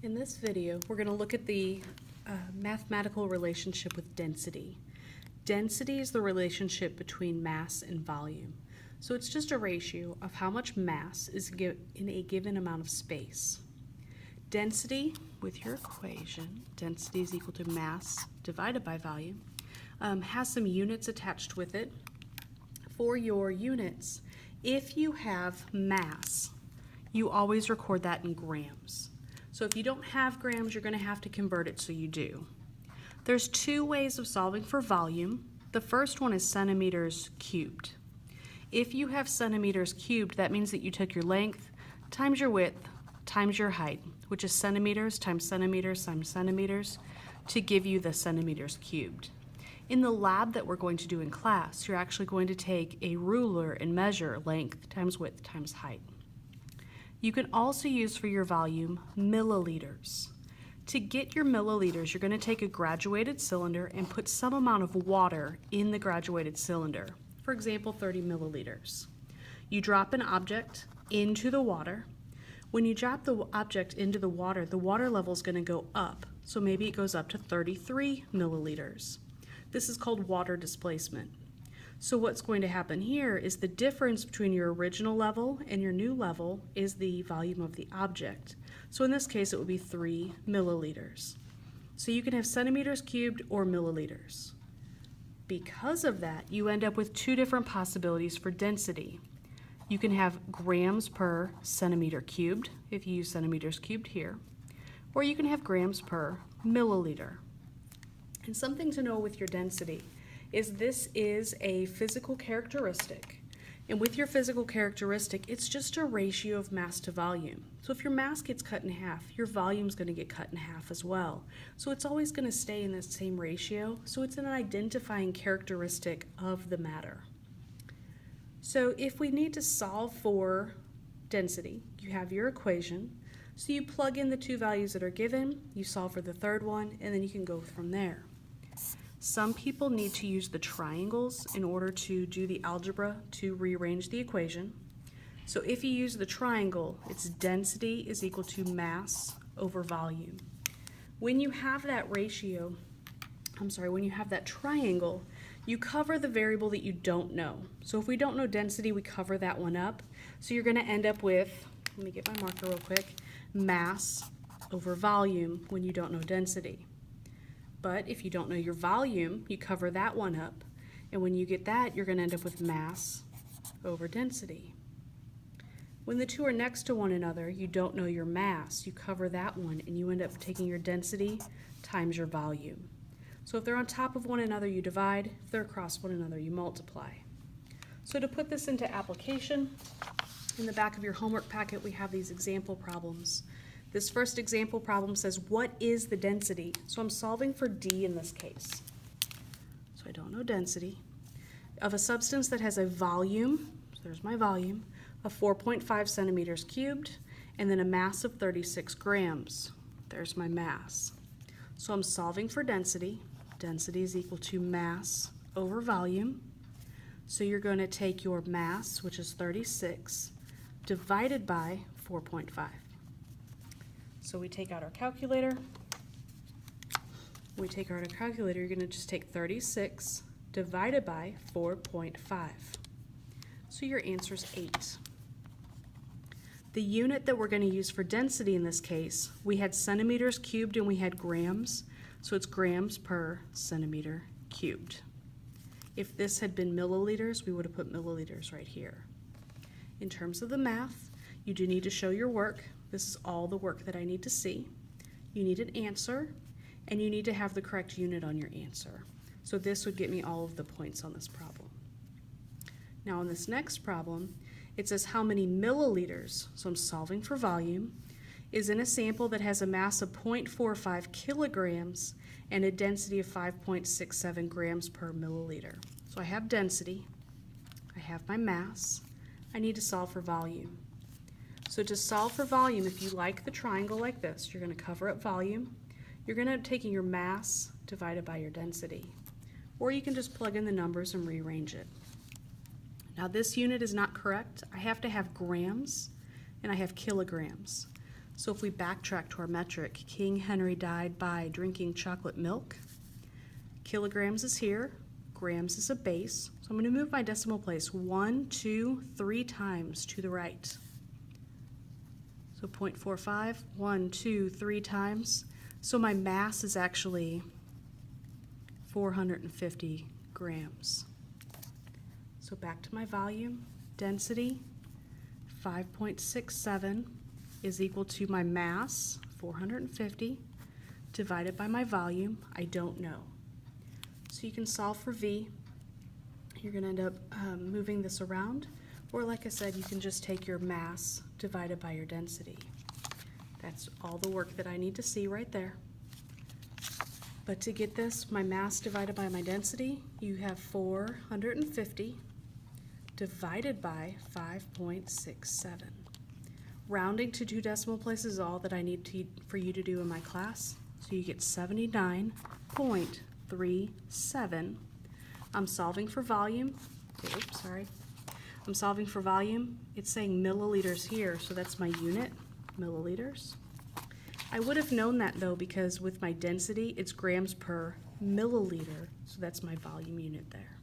In this video, we're going to look at the mathematical relationship with density. Density is the relationship between mass and volume. So it's just a ratio of how much mass is in a given amount of space. Density, with your equation, density is equal to mass divided by volume, has some units attached with it. For your units, if you have mass, you always record that in grams. So if you don't have grams, you're going to have to convert it so you do. There's two ways of solving for volume. The first one is centimeters cubed. If you have centimeters cubed, that means that you took your length times your width times your height, which is centimeters times centimeters times centimeters, to give you the centimeters cubed. In the lab that we're going to do in class, you're actually going to take a ruler and measure length times width times height. You can also use for your volume milliliters. To get your milliliters, you're going to take a graduated cylinder and put some amount of water in the graduated cylinder. For example, 30 milliliters. You drop an object into the water. When you drop the object into the water level is going to go up. So maybe it goes up to 33 milliliters. This is called water displacement. So what's going to happen here is the difference between your original level and your new level is the volume of the object. So in this case, it would be 3 milliliters. So you can have centimeters cubed or milliliters. Because of that, you end up with two different possibilities for density. You can have grams per centimeter cubed, if you use centimeters cubed here, or you can have grams per milliliter. And something to know with your density is this is a physical characteristic. And with your physical characteristic, it's just a ratio of mass to volume. So if your mass gets cut in half, your volume is going to get cut in half as well. So it's always going to stay in the same ratio. So it's an identifying characteristic of the matter. So if we need to solve for density, you have your equation. So you plug in the two values that are given, you solve for the third one, and then you can go from there. Some people need to use the triangles in order to do the algebra to rearrange the equation. So if you use the triangle, it's density is equal to mass over volume. When you have that ratio, when you have that triangle, you cover the variable that you don't know. So if we don't know density, we cover that one up. So you're going to end up with, let me get my marker real quick, mass over volume when you don't know density. But if you don't know your volume, you cover that one up. And when you get that, you're going to end up with mass over density. When the two are next to one another, you don't know your mass. You cover that one, and you end up taking your density times your volume. So if they're on top of one another, you divide. If they're across one another, you multiply. So to put this into application, in the back of your homework packet, we have these example problems. This first example problem says, what is the density? So I'm solving for D in this case. So I don't know density. Of a substance that has a volume, so there's my volume, of 4.5 centimeters cubed, and then a mass of 36 grams. There's my mass. So I'm solving for density. Density is equal to mass over volume. So you're going to take your mass, which is 36, divided by 4.5. So we take out our calculator. When we take out our calculator, you're going to just take 36 divided by 4.5. So your answer is 8. The unit that we're going to use for density in this case, we had centimeters cubed and we had grams. So it's grams per centimeter cubed. If this had been milliliters, we would have put milliliters right here. In terms of the math, you do need to show your work. This is all the work that I need to see. You need an answer, and you need to have the correct unit on your answer. So this would get me all of the points on this problem. Now on this next problem, it says how many milliliters, so I'm solving for volume, is in a sample that has a mass of 0.45 kilograms and a density of 5.67 grams per milliliter. So I have density, I have my mass, I need to solve for volume. So to solve for volume, if you like the triangle like this, you're going to cover up volume. You're going to end up taking your mass divided by your density. Or you can just plug in the numbers and rearrange it. Now this unit is not correct. I have to have grams and I have kilograms. So if we backtrack to our metric, King Henry died by drinking chocolate milk. Kilograms is here, grams is a base. So I'm going to move my decimal place 1, 2, 3 times to the right. So 0.45, 1, 2, 3 times. So my mass is actually 450 grams. So back to my volume, density, 5.67 is equal to my mass, 450, divided by my volume, I don't know. So you can solve for V. You're going to end up moving this around, or like I said, you can just take your mass divided by your density. That's all the work that I need to see right there. But to get this, my mass divided by my density, you have 450 divided by 5.67. Rounding to 2 decimal places is all that I need for you to do in my class. So you get 79.37. I'm solving for volume. Oops, sorry. I'm solving for volume. It's saying milliliters here, so that's my unit, milliliters. I would have known that though, because with my density, it's grams per milliliter, so that's my volume unit there.